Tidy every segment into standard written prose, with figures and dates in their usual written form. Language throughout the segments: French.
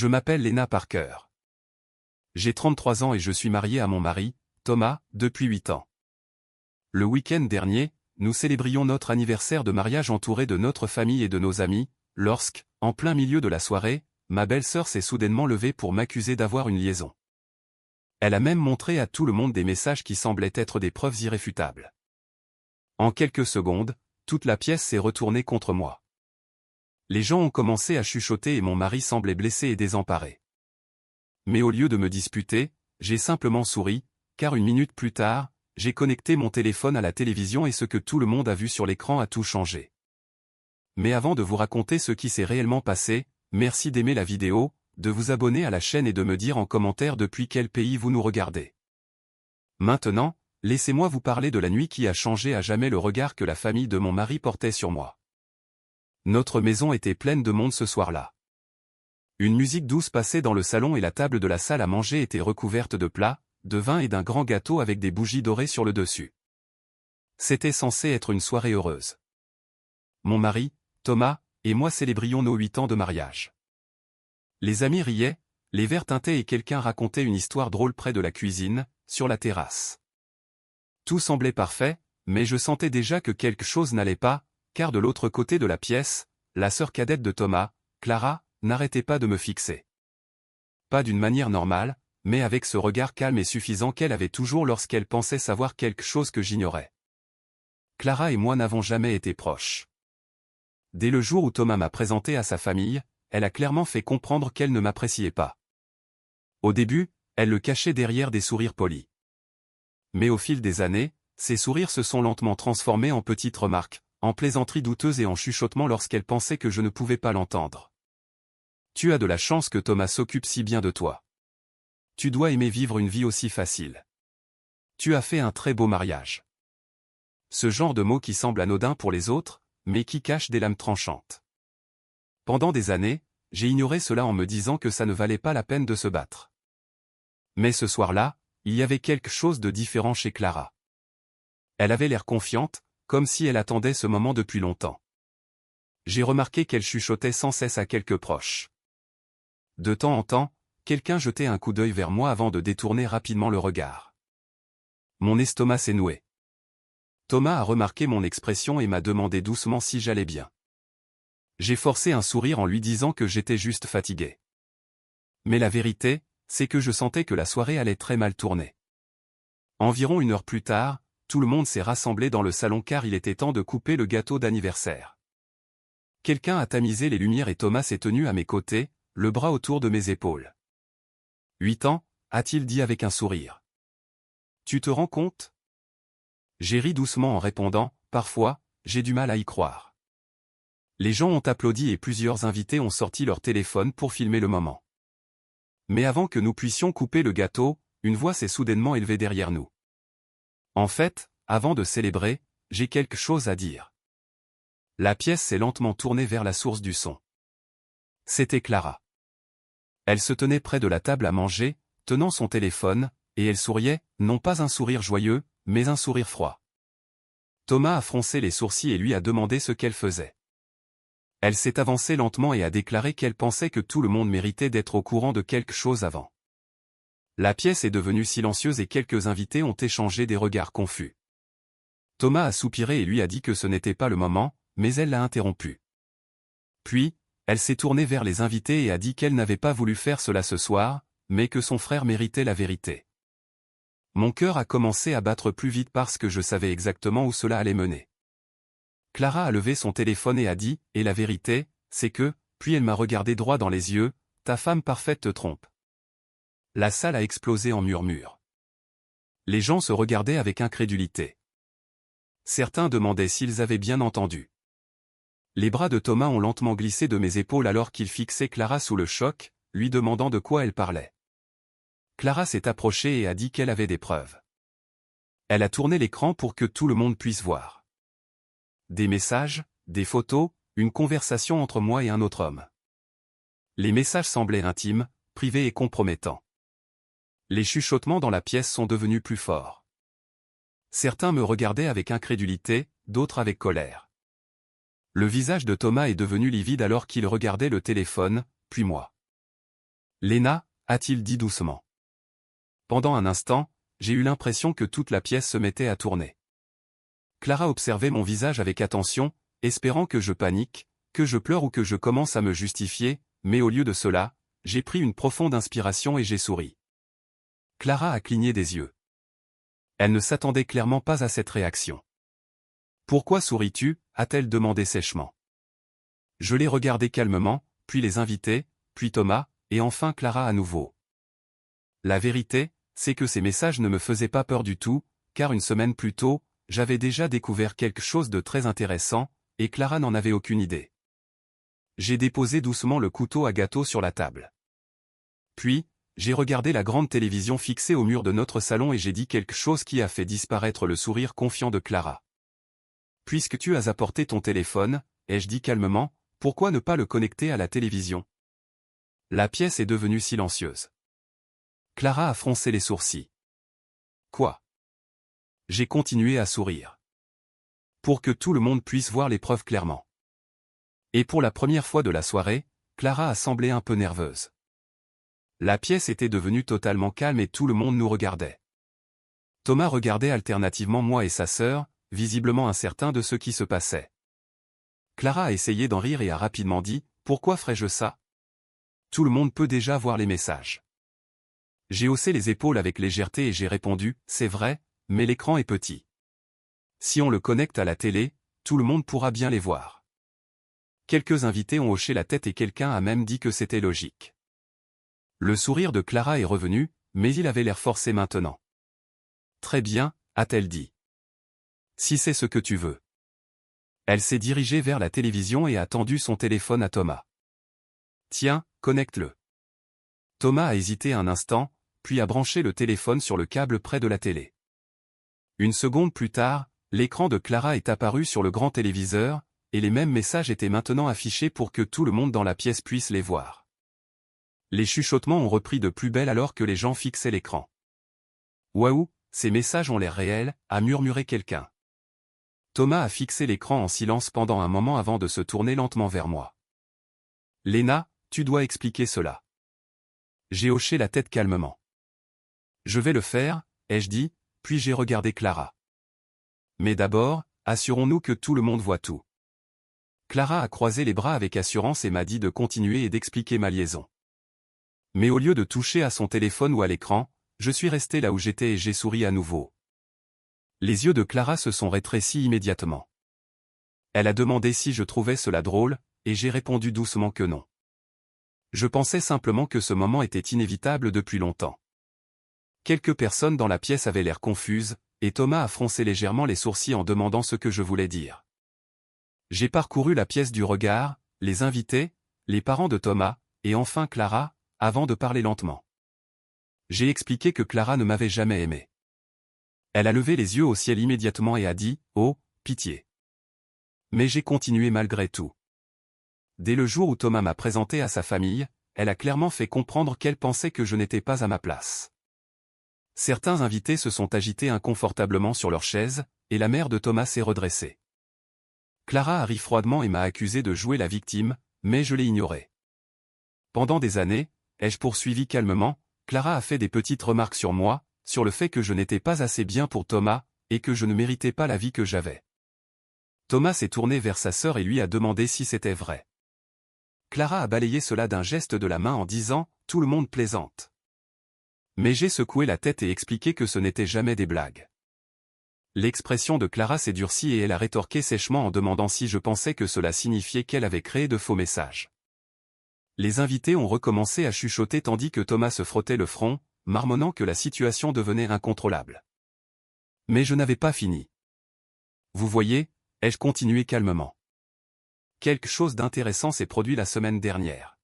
Je m'appelle Lena Parker. J'ai 33 ans et je suis mariée à mon mari, Thomas, depuis 8 ans. Le week-end dernier, nous célébrions notre anniversaire de mariage entouré de notre famille et de nos amis, lorsque, en plein milieu de la soirée, ma belle-sœur s'est soudainement levée pour m'accuser d'avoir une liaison. Elle a même montré à tout le monde des messages qui semblaient être des preuves irréfutables. En quelques secondes, toute la pièce s'est retournée contre moi. Les gens ont commencé à chuchoter et mon mari semblait blessé et désemparé. Mais au lieu de me disputer, j'ai simplement souri, car une minute plus tard, j'ai connecté mon téléphone à la télévision et ce que tout le monde a vu sur l'écran a tout changé. Mais avant de vous raconter ce qui s'est réellement passé, merci d'aimer la vidéo, de vous abonner à la chaîne et de me dire en commentaire depuis quel pays vous nous regardez. Maintenant, laissez-moi vous parler de la nuit qui a changé à jamais le regard que la famille de mon mari portait sur moi. Notre maison était pleine de monde ce soir-là. Une musique douce passait dans le salon et la table de la salle à manger était recouverte de plats, de vin et d'un grand gâteau avec des bougies dorées sur le dessus. C'était censé être une soirée heureuse. Mon mari, Thomas, et moi célébrions nos 8 ans de mariage. Les amis riaient, les verres tintaient et quelqu'un racontait une histoire drôle près de la cuisine, sur la terrasse. Tout semblait parfait, mais je sentais déjà que quelque chose n'allait pas, car de l'autre côté de la pièce, la sœur cadette de Thomas, Clara, n'arrêtait pas de me fixer. Pas d'une manière normale, mais avec ce regard calme et suffisant qu'elle avait toujours lorsqu'elle pensait savoir quelque chose que j'ignorais. Clara et moi n'avons jamais été proches. Dès le jour où Thomas m'a présenté à sa famille, elle a clairement fait comprendre qu'elle ne m'appréciait pas. Au début, elle le cachait derrière des sourires polis. Mais au fil des années, ces sourires se sont lentement transformés en petites remarques, en plaisanteries douteuses et en chuchotements lorsqu'elle pensait que je ne pouvais pas l'entendre. Tu as de la chance que Thomas s'occupe si bien de toi. Tu dois aimer vivre une vie aussi facile. Tu as fait un très beau mariage. Ce genre de mots qui semblent anodins pour les autres, mais qui cachent des lames tranchantes. Pendant des années, j'ai ignoré cela en me disant que ça ne valait pas la peine de se battre. Mais ce soir-là, il y avait quelque chose de différent chez Clara. Elle avait l'air confiante, comme si elle attendait ce moment depuis longtemps. J'ai remarqué qu'elle chuchotait sans cesse à quelques proches. De temps en temps, quelqu'un jetait un coup d'œil vers moi avant de détourner rapidement le regard. Mon estomac s'est noué. Thomas a remarqué mon expression et m'a demandé doucement si j'allais bien. J'ai forcé un sourire en lui disant que j'étais juste fatigué. Mais la vérité, c'est que je sentais que la soirée allait très mal tourner. Environ 1 heure plus tard, tout le monde s'est rassemblé dans le salon car il était temps de couper le gâteau d'anniversaire. Quelqu'un a tamisé les lumières et Thomas s'est tenu à mes côtés, le bras autour de mes épaules. 8 ans, a-t-il dit avec un sourire. Tu te rends compte? J'ai ri doucement en répondant, parfois, j'ai du mal à y croire. Les gens ont applaudi et plusieurs invités ont sorti leur téléphone pour filmer le moment. Mais avant que nous puissions couper le gâteau, une voix s'est soudainement élevée derrière nous. En fait, avant de célébrer, j'ai quelque chose à dire. La pièce s'est lentement tournée vers la source du son. C'était Clara. Elle se tenait près de la table à manger, tenant son téléphone, et elle souriait, non pas un sourire joyeux, mais un sourire froid. Thomas a froncé les sourcils et lui a demandé ce qu'elle faisait. Elle s'est avancée lentement et a déclaré qu'elle pensait que tout le monde méritait d'être au courant de quelque chose avant. La pièce est devenue silencieuse et quelques invités ont échangé des regards confus. Thomas a soupiré et lui a dit que ce n'était pas le moment, mais elle l'a interrompu. Puis, elle s'est tournée vers les invités et a dit qu'elle n'avait pas voulu faire cela ce soir, mais que son frère méritait la vérité. Mon cœur a commencé à battre plus vite parce que je savais exactement où cela allait mener. Clara a levé son téléphone et a dit « Et la vérité, c'est que », puis elle m'a regardé droit dans les yeux, « Ta femme parfaite te trompe ». La salle a explosé en murmures. Les gens se regardaient avec incrédulité. Certains demandaient s'ils avaient bien entendu. Les bras de Thomas ont lentement glissé de mes épaules alors qu'il fixait Clara sous le choc, lui demandant de quoi elle parlait. Clara s'est approchée et a dit qu'elle avait des preuves. Elle a tourné l'écran pour que tout le monde puisse voir. Des messages, des photos, une conversation entre moi et un autre homme. Les messages semblaient intimes, privés et compromettants. Les chuchotements dans la pièce sont devenus plus forts. Certains me regardaient avec incrédulité, d'autres avec colère. Le visage de Thomas est devenu livide alors qu'il regardait le téléphone, puis moi. Léna, a-t-il dit doucement. Pendant un instant, j'ai eu l'impression que toute la pièce se mettait à tourner. Clara observait mon visage avec attention, espérant que je panique, que je pleure ou que je commence à me justifier, mais au lieu de cela, j'ai pris une profonde inspiration et j'ai souri. Clara a cligné des yeux. Elle ne s'attendait clairement pas à cette réaction. « Pourquoi souris-tu » a-t-elle demandé sèchement. Je l'ai regardé calmement, puis les invités, puis Thomas, et enfin Clara à nouveau. La vérité, c'est que ces messages ne me faisaient pas peur du tout, car une semaine plus tôt, j'avais déjà découvert quelque chose de très intéressant, et Clara n'en avait aucune idée. J'ai déposé doucement le couteau à gâteau sur la table. Puis, j'ai regardé la grande télévision fixée au mur de notre salon et j'ai dit quelque chose qui a fait disparaître le sourire confiant de Clara. « Puisque tu as apporté ton téléphone, » ai-je dit calmement, « pourquoi ne pas le connecter à la télévision ?» La pièce est devenue silencieuse. Clara a froncé les sourcils. « Quoi ?» J'ai continué à sourire. Pour que tout le monde puisse voir les preuves clairement. Et pour la première fois de la soirée, Clara a semblé un peu nerveuse. La pièce était devenue totalement calme et tout le monde nous regardait. Thomas regardait alternativement moi et sa sœur, visiblement incertain de ce qui se passait. Clara a essayé d'en rire et a rapidement dit « Pourquoi ferais-je ça ? Tout le monde peut déjà voir les messages. » J'ai haussé les épaules avec légèreté et j'ai répondu « C'est vrai, mais l'écran est petit. Si on le connecte à la télé, tout le monde pourra bien les voir. » Quelques invités ont hoché la tête et quelqu'un a même dit que c'était logique. Le sourire de Clara est revenu, mais il avait l'air forcé maintenant. « Très bien, » a-t-elle dit. « Si c'est ce que tu veux. » Elle s'est dirigée vers la télévision et a tendu son téléphone à Thomas. « Tiens, connecte-le. » Thomas a hésité un instant, puis a branché le téléphone sur le câble près de la télé. Une seconde plus tard, l'écran de Clara est apparu sur le grand téléviseur, et les mêmes messages étaient maintenant affichés pour que tout le monde dans la pièce puisse les voir. Les chuchotements ont repris de plus belle alors que les gens fixaient l'écran. « Waouh, ces messages ont l'air réels », a murmuré quelqu'un. Thomas a fixé l'écran en silence pendant un moment avant de se tourner lentement vers moi. « Léna, tu dois expliquer cela. » J'ai hoché la tête calmement. « Je vais le faire », ai-je dit, puis j'ai regardé Clara. « Mais d'abord, assurons-nous que tout le monde voit tout. » Clara a croisé les bras avec assurance et m'a dit de continuer et d'expliquer ma liaison. Mais au lieu de toucher à son téléphone ou à l'écran, je suis resté là où j'étais et j'ai souri à nouveau. Les yeux de Clara se sont rétrécis immédiatement. Elle a demandé si je trouvais cela drôle, et j'ai répondu doucement que non. Je pensais simplement que ce moment était inévitable depuis longtemps. Quelques personnes dans la pièce avaient l'air confuses, et Thomas a froncé légèrement les sourcils en demandant ce que je voulais dire. J'ai parcouru la pièce du regard, les invités, les parents de Thomas, et enfin Clara, avant de parler lentement. J'ai expliqué que Clara ne m'avait jamais aimé. Elle a levé les yeux au ciel immédiatement et a dit « Oh, pitié !» Mais j'ai continué malgré tout. Dès le jour où Thomas m'a présenté à sa famille, elle a clairement fait comprendre qu'elle pensait que je n'étais pas à ma place. Certains invités se sont agités inconfortablement sur leur chaise, et la mère de Thomas s'est redressée. Clara a ri froidement et m'a accusé de jouer la victime, mais je l'ai ignoré. Pendant des années, ai-je poursuivi calmement, Clara a fait des petites remarques sur moi, sur le fait que je n'étais pas assez bien pour Thomas, et que je ne méritais pas la vie que j'avais. Thomas s'est tourné vers sa sœur et lui a demandé si c'était vrai. Clara a balayé cela d'un geste de la main en disant « Tout le monde plaisante ». Mais j'ai secoué la tête et expliqué que ce n'était jamais des blagues. L'expression de Clara s'est durcie et elle a rétorqué sèchement en demandant si je pensais que cela signifiait qu'elle avait créé de faux messages. Les invités ont recommencé à chuchoter tandis que Thomas se frottait le front, marmonnant que la situation devenait incontrôlable. Mais je n'avais pas fini. Vous voyez, ai-je continué calmement. Quelque chose d'intéressant s'est produit la semaine dernière.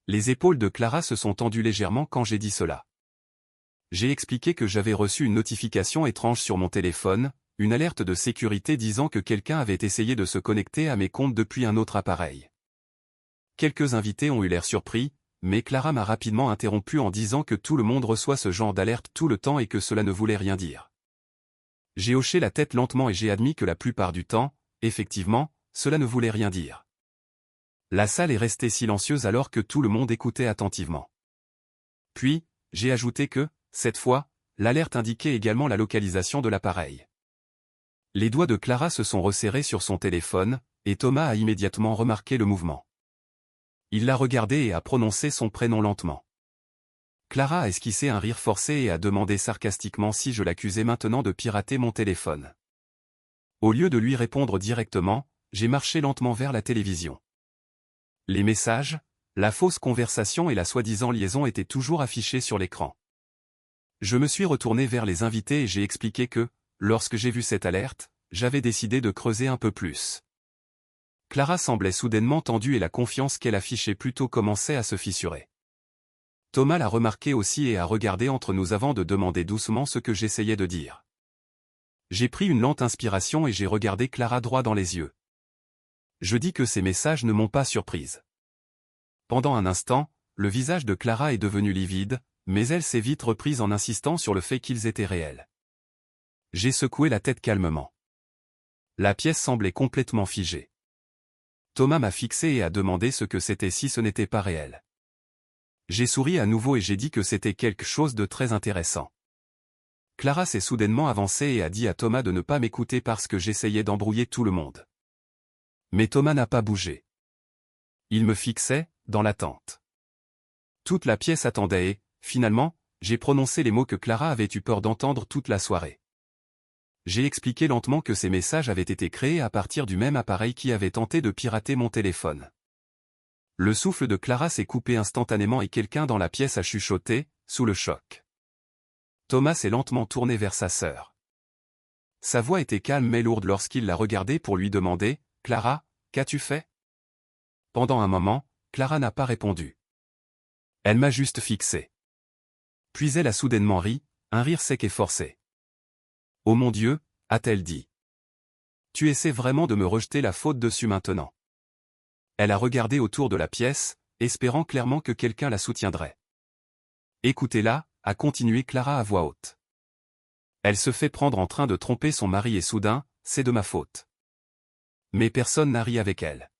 Les épaules de Clara se sont tendues légèrement quand j'ai dit cela. J'ai expliqué que j'avais reçu une notification étrange sur mon téléphone, une alerte de sécurité disant que quelqu'un avait essayé de se connecter à mes comptes depuis un autre appareil. Quelques invités ont eu l'air surpris, mais Clara m'a rapidement interrompu en disant que tout le monde reçoit ce genre d'alerte tout le temps et que cela ne voulait rien dire. J'ai hoché la tête lentement et j'ai admis que la plupart du temps, effectivement, cela ne voulait rien dire. La salle est restée silencieuse alors que tout le monde écoutait attentivement. Puis, j'ai ajouté que, cette fois, l'alerte indiquait également la localisation de l'appareil. Les doigts de Clara se sont resserrés sur son téléphone, et Thomas a immédiatement remarqué le mouvement. Il l'a regardé et a prononcé son prénom lentement. Clara a esquissé un rire forcé et a demandé sarcastiquement si je l'accusais maintenant de pirater mon téléphone. Au lieu de lui répondre directement, j'ai marché lentement vers la télévision. Les messages, la fausse conversation et la soi-disant liaison étaient toujours affichés sur l'écran. Je me suis retourné vers les invités et j'ai expliqué que, lorsque j'ai vu cette alerte, j'avais décidé de creuser un peu plus. Clara semblait soudainement tendue et la confiance qu'elle affichait plutôt commençait à se fissurer. Thomas l'a remarqué aussi et a regardé entre nous avant de demander doucement ce que j'essayais de dire. J'ai pris une lente inspiration et j'ai regardé Clara droit dans les yeux. Je dis que ces messages ne m'ont pas surprise. Pendant un instant, le visage de Clara est devenu livide, mais elle s'est vite reprise en insistant sur le fait qu'ils étaient réels. J'ai secoué la tête calmement. La pièce semblait complètement figée. Thomas m'a fixé et a demandé ce que c'était si ce n'était pas réel. J'ai souri à nouveau et j'ai dit que c'était quelque chose de très intéressant. Clara s'est soudainement avancée et a dit à Thomas de ne pas m'écouter parce que j'essayais d'embrouiller tout le monde. Mais Thomas n'a pas bougé. Il me fixait, dans l'attente. Toute la pièce attendait et, finalement, j'ai prononcé les mots que Clara avait eu peur d'entendre toute la soirée. J'ai expliqué lentement que ces messages avaient été créés à partir du même appareil qui avait tenté de pirater mon téléphone. Le souffle de Clara s'est coupé instantanément et quelqu'un dans la pièce a chuchoté, sous le choc. Thomas s'est lentement tourné vers sa sœur. Sa voix était calme mais lourde lorsqu'il l'a regardée pour lui demander « Clara, qu'as-tu fait ?» Pendant un moment, Clara n'a pas répondu. Elle m'a juste fixé. Puis elle a soudainement ri, un rire sec et forcé. « Oh mon Dieu !» a-t-elle dit. « Tu essaies vraiment de me rejeter la faute dessus maintenant. » Elle a regardé autour de la pièce, espérant clairement que quelqu'un la soutiendrait. « Écoutez-la » a continué Clara à voix haute. Elle se fait prendre en train de tromper son mari et soudain, c'est de ma faute. Mais personne n'a ri avec elle.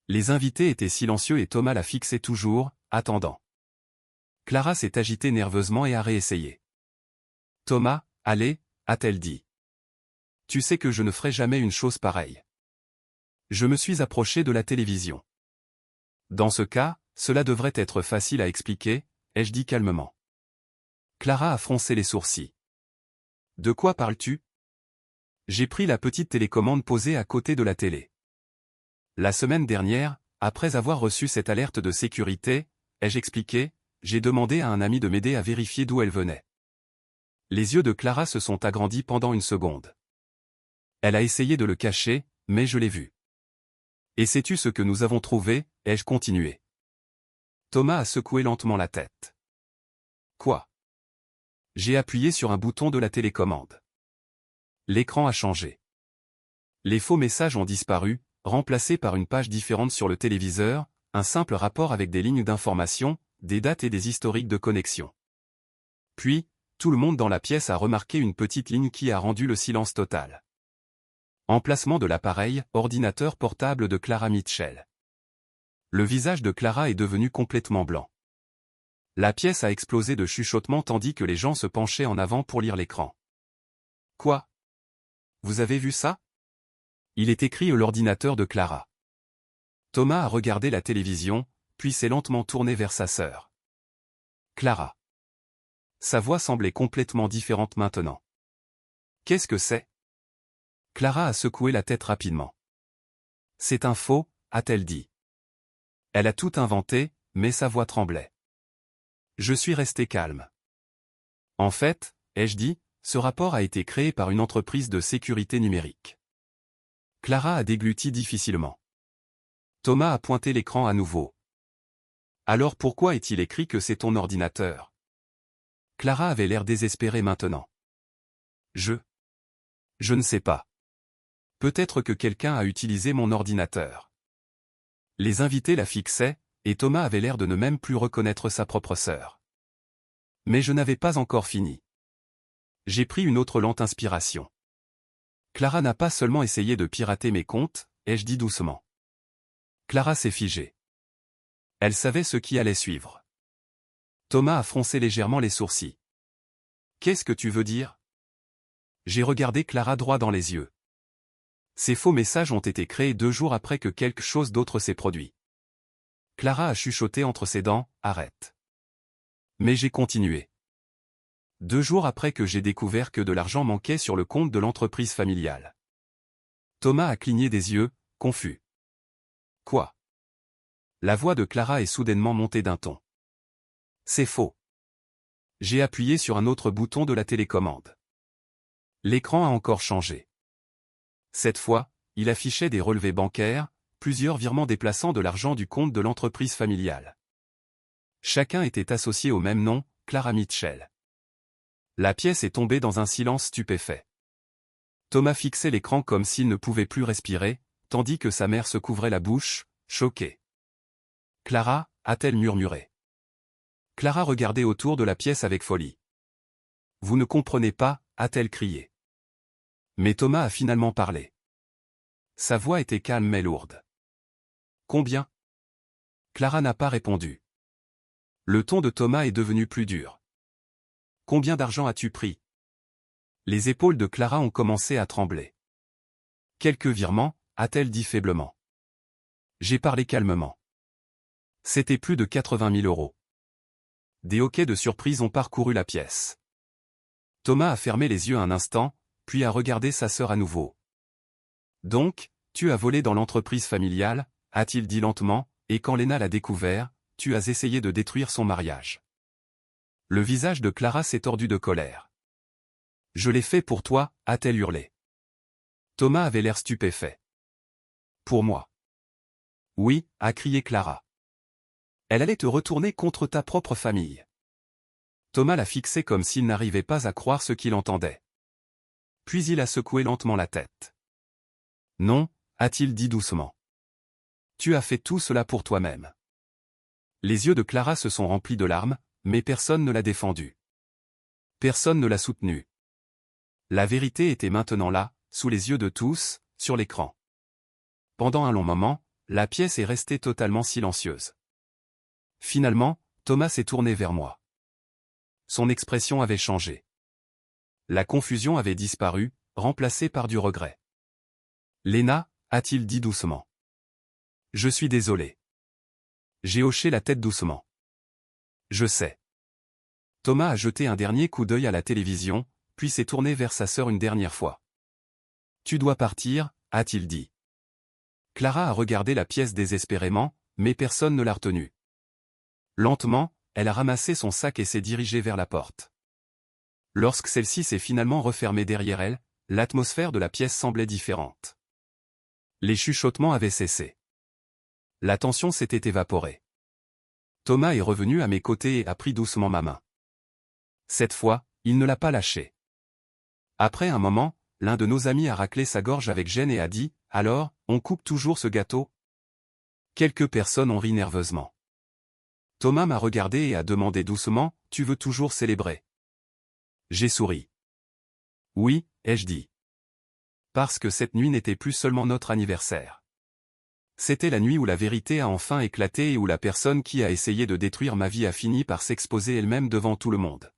Les invités étaient silencieux et Thomas la fixait toujours, attendant. Clara s'est agitée nerveusement et a réessayé. « Thomas, allez » a-t-elle dit. « Tu sais que je ne ferai jamais une chose pareille. » Je me suis approché de la télévision. « Dans ce cas, cela devrait être facile à expliquer » ai-je dit calmement. Clara a froncé les sourcils. « De quoi parles-tu » J'ai pris la petite télécommande posée à côté de la télé. La semaine dernière, après avoir reçu cette alerte de sécurité, ai-je expliqué, j'ai demandé à un ami de m'aider à vérifier d'où elle venait. Les yeux de Clara se sont agrandis pendant une seconde. Elle a essayé de le cacher, mais je l'ai vu. Et sais-tu ce que nous avons trouvé, ai-je continué. Thomas a secoué lentement la tête. Quoi? J'ai appuyé sur un bouton de la télécommande. L'écran a changé. Les faux messages ont disparu, remplacés par une page différente sur le téléviseur, un simple rapport avec des lignes d'information, des dates et des historiques de connexion. Puis, tout le monde dans la pièce a remarqué une petite ligne qui a rendu le silence total. Emplacement de l'appareil, ordinateur portable de Clara Mitchell. Le visage de Clara est devenu complètement blanc. La pièce a explosé de chuchotements tandis que les gens se penchaient en avant pour lire l'écran. Quoi? Vous avez vu ça? Il est écrit l'ordinateur de Clara. Thomas a regardé la télévision, puis s'est lentement tourné vers sa sœur. Clara. Sa voix semblait complètement différente maintenant. Qu'est-ce que c'est? Clara a secoué la tête rapidement. C'est un faux, a-t-elle dit. Elle a tout inventé, mais sa voix tremblait. Je suis resté calme. En fait, ai-je dit, ce rapport a été créé par une entreprise de sécurité numérique. Clara a dégluti difficilement. Thomas a pointé l'écran à nouveau. Alors pourquoi est-il écrit que c'est ton ordinateur? Clara avait l'air désespérée maintenant. Je ne sais pas. Peut-être que quelqu'un a utilisé mon ordinateur. Les invités la fixaient, et Thomas avait l'air de ne même plus reconnaître sa propre sœur. Mais je n'avais pas encore fini. J'ai pris une autre lente inspiration. Clara n'a pas seulement essayé de pirater mes comptes, ai-je dit doucement. Clara s'est figée. Elle savait ce qui allait suivre. Thomas a froncé légèrement les sourcils. Qu'est-ce que tu veux dire? J'ai regardé Clara droit dans les yeux. Ces faux messages ont été créés 2 jours après que quelque chose d'autre s'est produit. Clara a chuchoté entre ses dents, arrête. Mais j'ai continué. 2 jours après que j'ai découvert que de l'argent manquait sur le compte de l'entreprise familiale. Thomas a cligné des yeux, confus. Quoi? La voix de Clara est soudainement montée d'un ton. C'est faux. J'ai appuyé sur un autre bouton de la télécommande. L'écran a encore changé. Cette fois, il affichait des relevés bancaires, plusieurs virements déplaçant de l'argent du compte de l'entreprise familiale. Chacun était associé au même nom, Clara Mitchell. La pièce est tombée dans un silence stupéfait. Thomas fixait l'écran comme s'il ne pouvait plus respirer, tandis que sa mère se couvrait la bouche, choquée. Clara, a-t-elle murmuré. Clara regardait autour de la pièce avec folie. Vous ne comprenez pas, a-t-elle crié. Mais Thomas a finalement parlé. Sa voix était calme mais lourde. Combien? Clara n'a pas répondu. Le ton de Thomas est devenu plus dur. Combien d'argent as-tu pris? Les épaules de Clara ont commencé à trembler. Quelques virements, a-t-elle dit faiblement. J'ai parlé calmement. C'était plus de 80 000 euros. Des hoquets de surprise ont parcouru la pièce. Thomas a fermé les yeux un instant, puis a regardé sa sœur à nouveau. Donc, tu as volé dans l'entreprise familiale, a-t-il dit lentement, et quand Lena l'a découvert, tu as essayé de détruire son mariage. Le visage de Clara s'est tordu de colère. Je l'ai fait pour toi, a-t-elle hurlé. Thomas avait l'air stupéfait. Pour moi. Oui, a crié Clara. Elle allait te retourner contre ta propre famille. Thomas l'a fixé comme s'il n'arrivait pas à croire ce qu'il entendait. Puis il a secoué lentement la tête. Non, a-t-il dit doucement. Tu as fait tout cela pour toi-même. Les yeux de Clara se sont remplis de larmes, mais personne ne l'a défendu. Personne ne l'a soutenu. La vérité était maintenant là, sous les yeux de tous, sur l'écran. Pendant un long moment, la pièce est restée totalement silencieuse. Finalement, Thomas s'est tourné vers moi. Son expression avait changé. La confusion avait disparu, remplacée par du regret. Lena, a-t-il dit doucement. Je suis désolé. J'ai hoché la tête doucement. Je sais. Thomas a jeté un dernier coup d'œil à la télévision, puis s'est tourné vers sa sœur une dernière fois. Tu dois partir, a-t-il dit. Clara a regardé la pièce désespérément, mais personne ne l'a retenue. Lentement, elle a ramassé son sac et s'est dirigée vers la porte. Lorsque celle-ci s'est finalement refermée derrière elle, l'atmosphère de la pièce semblait différente. Les chuchotements avaient cessé. La tension s'était évaporée. Thomas est revenu à mes côtés et a pris doucement ma main. Cette fois, il ne l'a pas lâchée. Après un moment, l'un de nos amis a raclé sa gorge avec gêne et a dit « Alors, on coupe toujours ce gâteau ?» Quelques personnes ont ri nerveusement. Thomas m'a regardé et a demandé doucement « Tu veux toujours célébrer ?» J'ai souri. Oui, ai-je dit. Parce que cette nuit n'était plus seulement notre anniversaire. C'était la nuit où la vérité a enfin éclaté et où la personne qui a essayé de détruire ma vie a fini par s'exposer elle-même devant tout le monde.